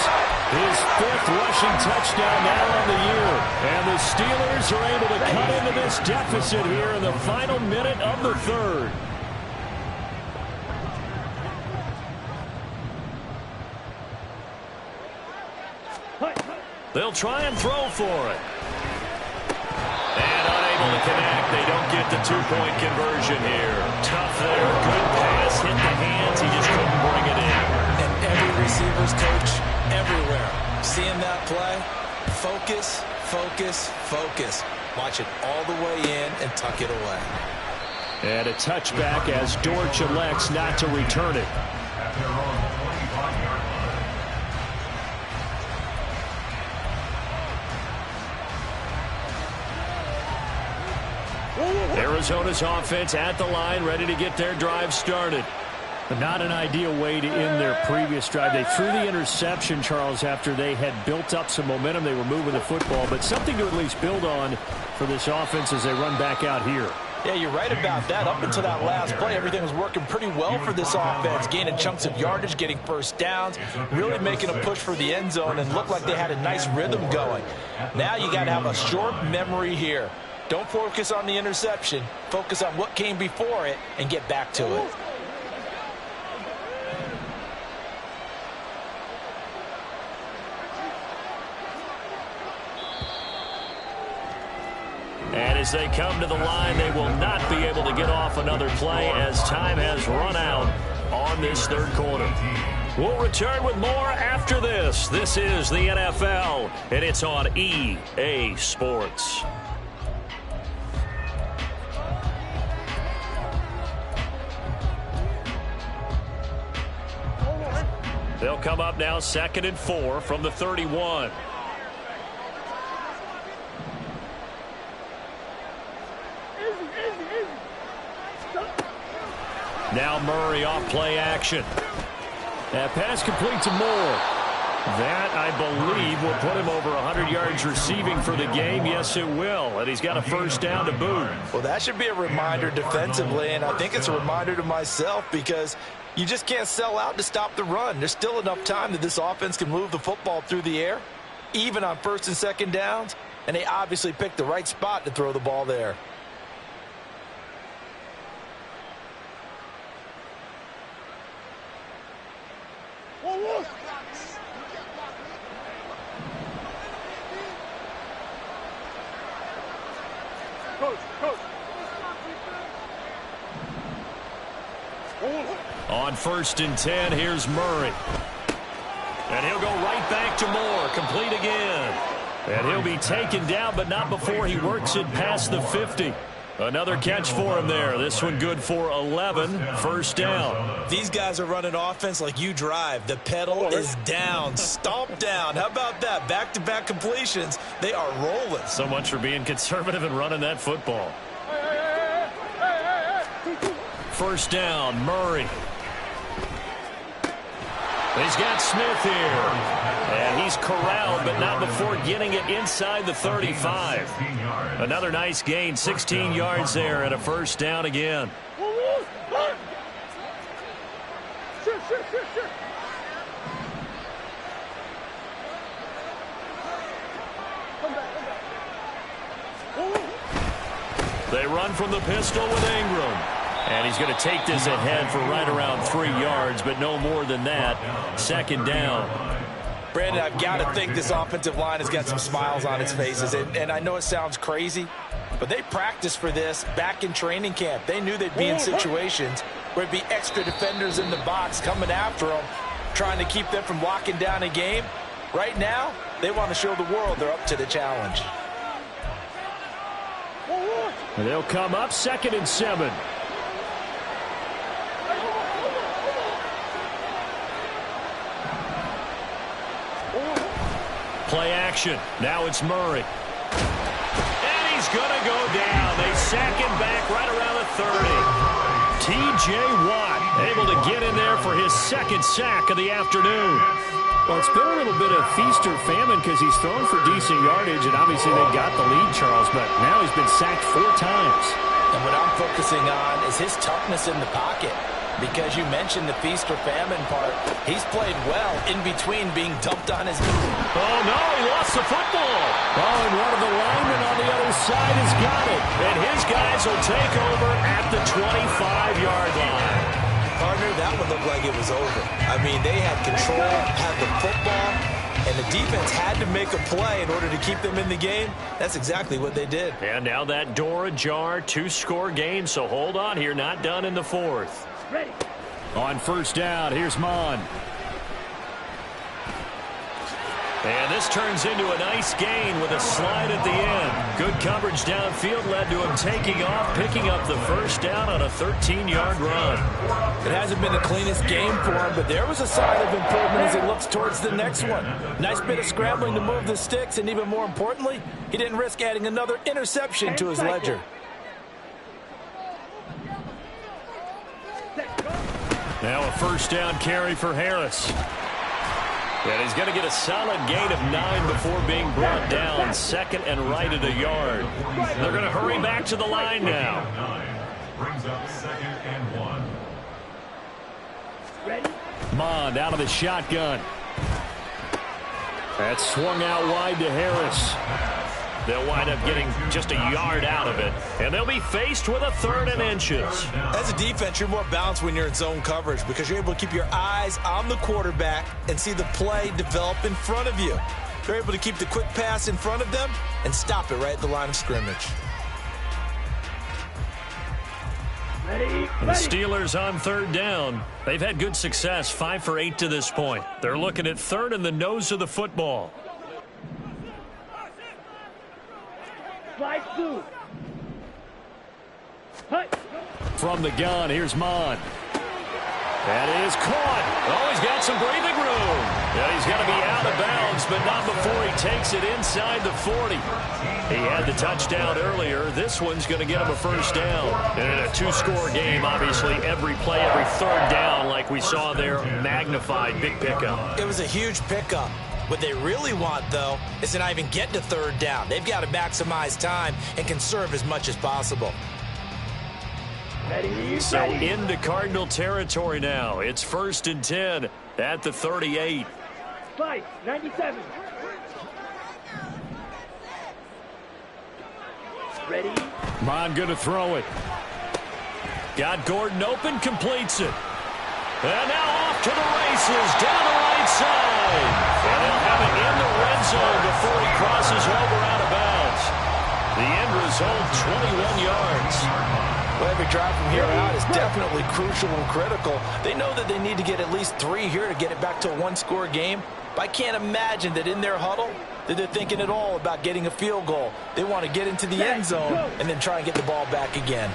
his fifth rushing touchdown now on the year. And the Steelers are able to cut into this deficit here in the final minute of the third. They'll try and throw for it. And unable to connect. They don't get the two-point conversion here. Tough there. Good pass. Hit the hands. He just couldn't bring it in. And every receiver's coach everywhere. Seeing that play, focus, focus, focus. Watch it all the way in and tuck it away. And a touchback as Dortch elects not to return it. At their own 25-yard line. Arizona's offense at the line, ready to get their drive started. But not an ideal way to end their previous drive. They threw the interception, Charles, after they had built up some momentum. They were moving the football, but something to at least build on for this offense as they run back out here. Yeah, you're right about that. Up until that last play, everything was working pretty well for this offense, gaining chunks of yardage, getting first downs, really making a push for the end zone, and looked like they had a nice rhythm going. Now you got to have a short memory here. Don't focus on the interception. Focus on what came before it and get back to it. And as they come to the line, they will not be able to get off another play as time has run out on this third quarter. We'll return with more after this. This is the NFL, and it's on EA Sports. They'll come up now 2nd and 4 from the 31. Now Murray off play action. That pass complete to Moore. That, I believe, will put him over 100 yards receiving for the game. Yes, it will. And he's got a first down to boot. Well, that should be a reminder defensively, and I think it's a reminder to myself because you just can't sell out to stop the run. There's still enough time that this offense can move the football through the air, even on 1st and 2nd downs, and they obviously picked the right spot to throw the ball there. On 1st and 10, here's Murray. And he'll go right back to Moore, complete again. And he'll be taken down, but not before he works it past the 50. Another catch for him there. This one good for 11, first down. These guys are running offense like you drive. The pedal is down, stomp down. How about that? Back-to-back completions. They are rolling. So much for being conservative and running that football. First down, Murray. He's got Smith here. And he's corralled, but not before getting it inside the 35. Another nice gain, 16 yards there, and a first down again. They run from the pistol with Ingram. And he's going to take this ahead for right around 3 yards, but no more than that. Second down. Brandon, I've got to think this offensive line has got some smiles on its faces. And I know it sounds crazy, but they practiced for this back in training camp. They knew they'd be in situations where there'd be extra defenders in the box coming after them, trying to keep them from locking down a game. Right now, they want to show the world they're up to the challenge. And they'll come up 2nd and 7. Play action. Now it's Murray. And he's going to go down. They sack him back right around the 30. T.J. Watt able to get in there for his 2nd sack of the afternoon. Well, it's been a little bit of feast or famine because he's thrown for decent yardage, and obviously they got the lead, Charles, but now he's been sacked 4 times. And what I'm focusing on is his toughness in the pocket. Because you mentioned the feast or famine part, he's played well in between being dumped on his... Oh, no, he lost the football. Oh, and one of the linemen on the other side has got it. And his guys will take over at the 25-yard line. Partner, that one looked like it was over. I mean, they had control, had the football, and the defense had to make a play in order to keep them in the game. That's exactly what they did. And now that door ajar, 2-score game, so hold on here, not done in the 4th. Ready. On 1st down, here's Mon. And this turns into a nice gain with a slide at the end. Good coverage downfield led to him taking off, picking up the 1st down on a 13-yard run. It hasn't been the cleanest game for him, but there was a sign of improvement as he looks towards the next one. Nice bit of scrambling to move the sticks, and even more importantly, he didn't risk adding another interception to his ledger. Now a 1st down carry for Harris. And he's going to get a solid gain of 9 before being brought down. 2nd and right at a yard. They're going to hurry back to the line now. Brings up 2nd and 1. Ready. Mond out of the shotgun. That's swung out wide to Harris. They'll wind up getting just a yard out of it. And they'll be faced with a 3rd and inches. As a defense, you're more balanced when you're in zone coverage because you're able to keep your eyes on the quarterback and see the play develop in front of you. They're able to keep the quick pass in front of them and stop it right at the line of scrimmage. Ready. And the Steelers on 3rd down. They've had good success, 5 for 8 to this point. They're looking at 3rd and the nose of the football. Slide 2. Hey. From the gun, here's Mon. That is caught. Oh, he's got some breathing room. Yeah, he's got to be out of bounds, but not before he takes it inside the 40. He had the touchdown earlier. This one's going to get him a 1st down. And in a 2-score game, obviously, every play, every 3rd down, like we saw there, magnified, big pickup. It was a huge pickup. What they really want, though, is to not even get to 3rd down. They've got to maximize time and conserve as much as possible. Ready. So into Cardinal territory now. It's 1st and 10 at the 38. Fight. 97. Ready. Mon going to throw it. Got Gordon open, completes it. And now off to the races, down the right side. And they'll have it in the red zone before he crosses over out of bounds. The end result, 21 yards. Well, every drive from here out is definitely crucial and critical. They know that they need to get at least 3 here to get it back to a 1-score game. But I can't imagine that in their huddle that they're thinking at all about getting a field goal. They want to get into the end zone and then try and get the ball back again.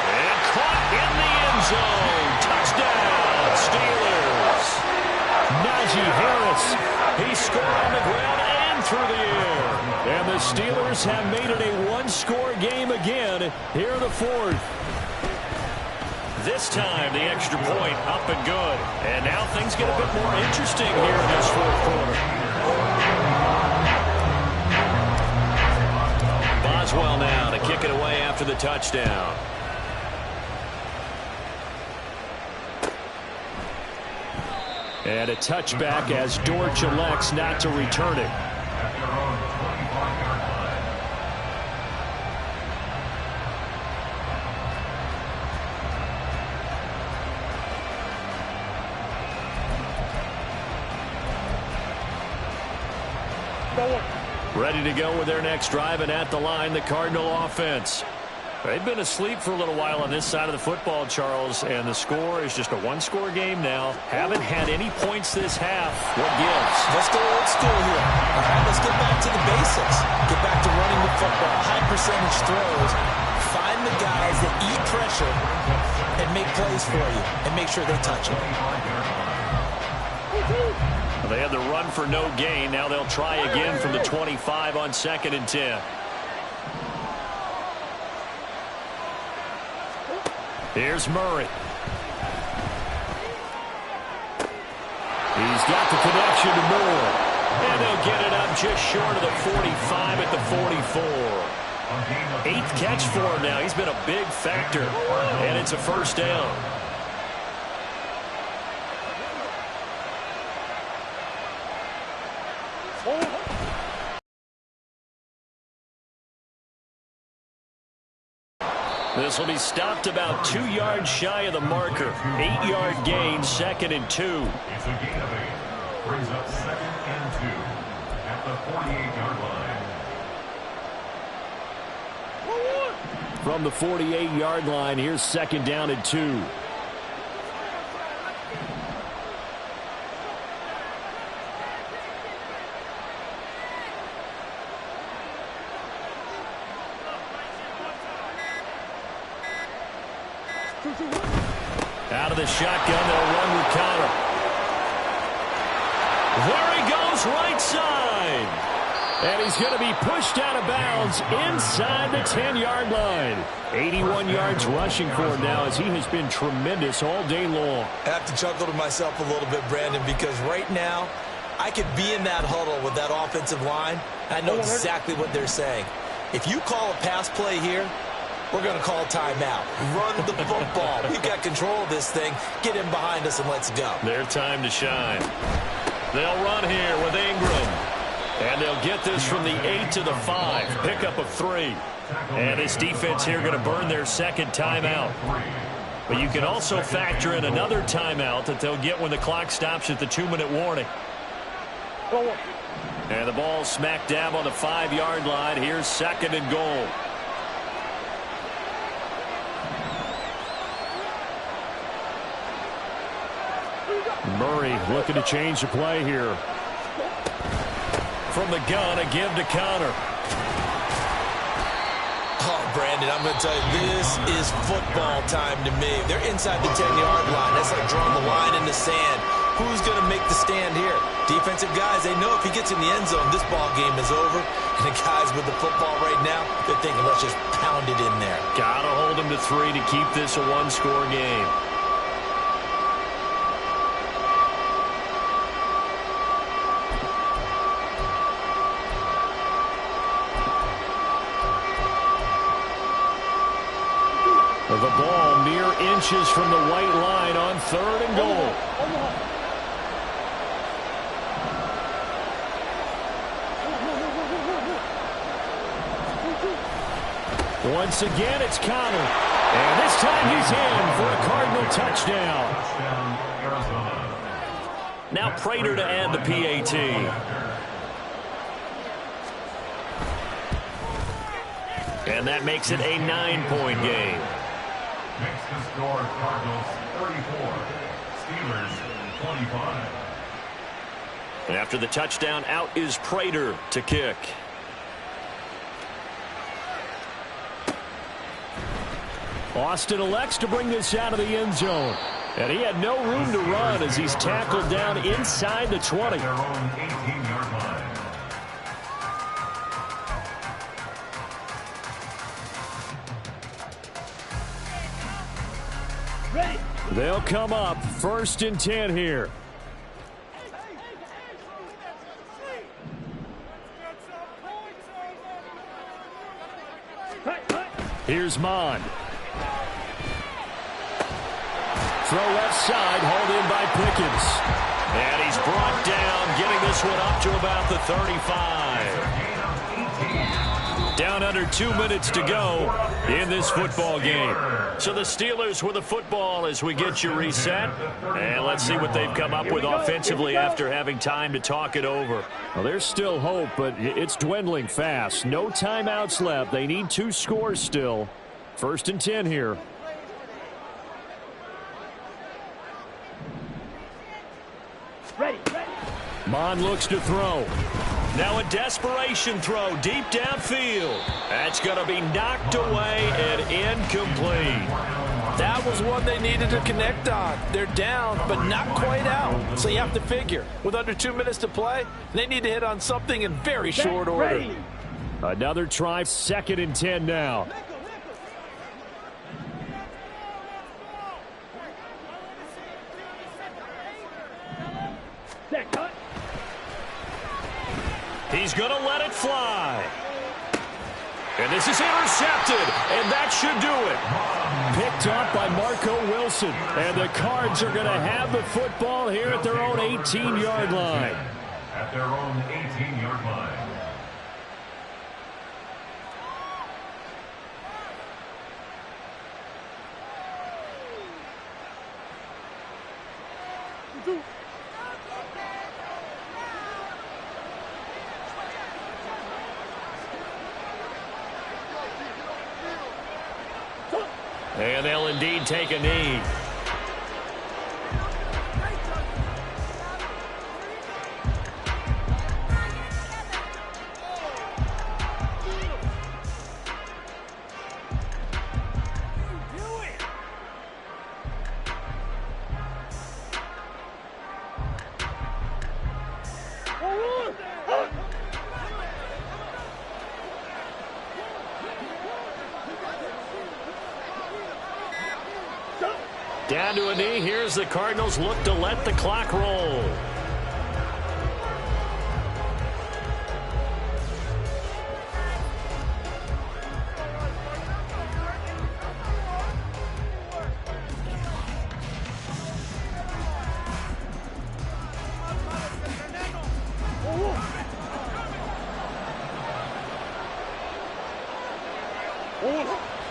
And caught in the end zone. Touchdown, Steelers. Najee Harris. He scored on the ground and through the air. And the Steelers have made it a 1-score game again here in the 4th. This time, the extra point up and good. And now things get a bit more interesting here in this 4th quarter. Boswell now to kick it away after the touchdown. And a touchback as Dortch elects not to return it. At their own 25-yard line. Ready to go with their next drive, and at the line, the Cardinal offense. They've been asleep for a little while on this side of the football, Charles, and the score is just a one-score game now. Haven't had any points this half. What gives? Let's go old school here. All right, let's get back to the basics. Get back to running the football, high percentage throws. Find the guys that eat pressure and make plays for you and make sure they touch it. They had the run for no gain. Now they'll try again from the 25 on 2nd and 10. Here's Murray. He's got the connection to Moore. And they'll get it up just short of the 45 at the 44. 8th catch for him now. He's been a big factor. And it's a first down. This will be stopped about 2 yards shy of the marker. 8-yard gain, 2nd and 2. It's a gain of 8. Brings up 2nd and 2 at the 48-yard line. From the 48-yard line, here's 2nd down and 2. Out of the shotgun, they'll run with Connor. There he goes, right side. And he's going to be pushed out of bounds inside the 10-yard line. 81 yards rushing for him now as he has been tremendous all day long. I have to chuckle to myself a little bit, Brandon, because right now I could be in that huddle with that offensive line. I know exactly what they're saying. If you call a pass play here, we're going to call timeout. Run the football. We've got control of this thing. Get in behind us and let's go. Their time to shine. They'll run here with Ingram. And they'll get this from the 8 to the 5. Pickup of 3. And this defense here going to burn their 2nd timeout. But you can also factor in another timeout that they'll get when the clock stops at the 2-minute warning. And the ball smack dab on the 5-yard line. Here's 2nd and goal. Murray looking to change the play here. From the gun, a give to Connor. Oh, Brandon, I'm going to tell you, this is football time to me. They're inside the 10-yard line. That's like drawing the line in the sand. Who's going to make the stand here? Defensive guys, they know if he gets in the end zone, this ball game is over. And the guys with the football right now, they're thinking, let's just pound it in there. Got to hold him to 3 to keep this a one-score game. The ball mere inches from the white line on 3rd and goal. Once again, it's Connor. And this time he's in for a Cardinal touchdown. Now Prater to add the PAT. And that makes it a 9-point game. Makes the score Cardinals 34, Steelers 25. And after the touchdown, out is Prater to kick. Austin elects to bring this out of the end zone. And he had no room to run as he's tackled down inside the 20. Their own 18-yard line. Ready. They'll come up 1st and 10 here. Here's Mond. Throw left side, hauled in by Pickens. And he's brought down, getting this one up to about the 35. Down under 2 minutes to go in this football game. So the Steelers with the football as we get you reset. And let's see what they've come up with offensively after having time to talk it over. Well, there's still hope, but it's dwindling fast. No timeouts left. They need 2 scores still. 1st and 10 here. Ready. Mon looks to throw. Now a desperation throw deep downfield. That's going to be knocked away and incomplete. That was one they needed to connect on. They're down, but not quite out. So you have to figure, with under 2 minutes to play, they need to hit on something in very short order. Ready. Another try, 2nd and 10 now. Set cut. He's going to let it fly. And this is intercepted, and that should do it. Picked up by Marco Wilson. And the Cards are going to have the football here at their own 18-yard line. At their own 18-yard line. And they'll indeed take a knee. Down to a knee. Here's the Cardinals look to let the clock roll.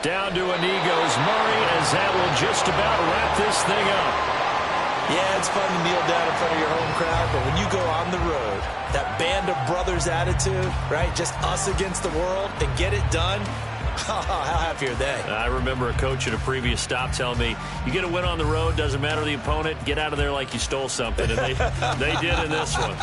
Down to a knee goes Murray, as that will just about wrap this thing up. Yeah, it's fun to kneel down in front of your home crowd, but when you go on the road, that band of brothers attitude, right? Just us against the world and get it done. How happy are they? I remember a coach at a previous stop telling me, you get a win on the road, doesn't matter the opponent, get out of there like you stole something. And they did in this one.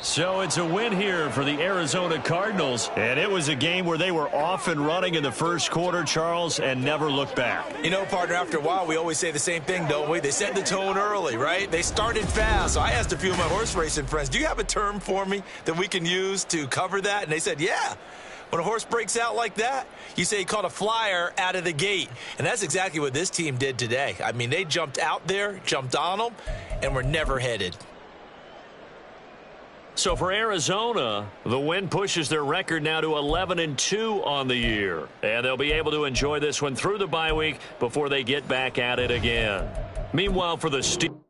So it's a win here for the Arizona Cardinals, and it was a game where they were off and running in the first quarter, Charles, and never looked back. You know, partner, after a while, we always say the same thing, don't we? They set the tone early, right? They started fast. So I asked a few of my horse racing friends, do you have a term for me that we can use to cover that? And they said, yeah. When a horse breaks out like that, you say he caught a flyer out of the gate. And that's exactly what this team did today. I mean, they jumped out there, jumped on them, and were never headed. So for Arizona, the win pushes their record now to 11-2 on the year. And they'll be able to enjoy this one through the bye week before they get back at it again. Meanwhile, for the Steelers.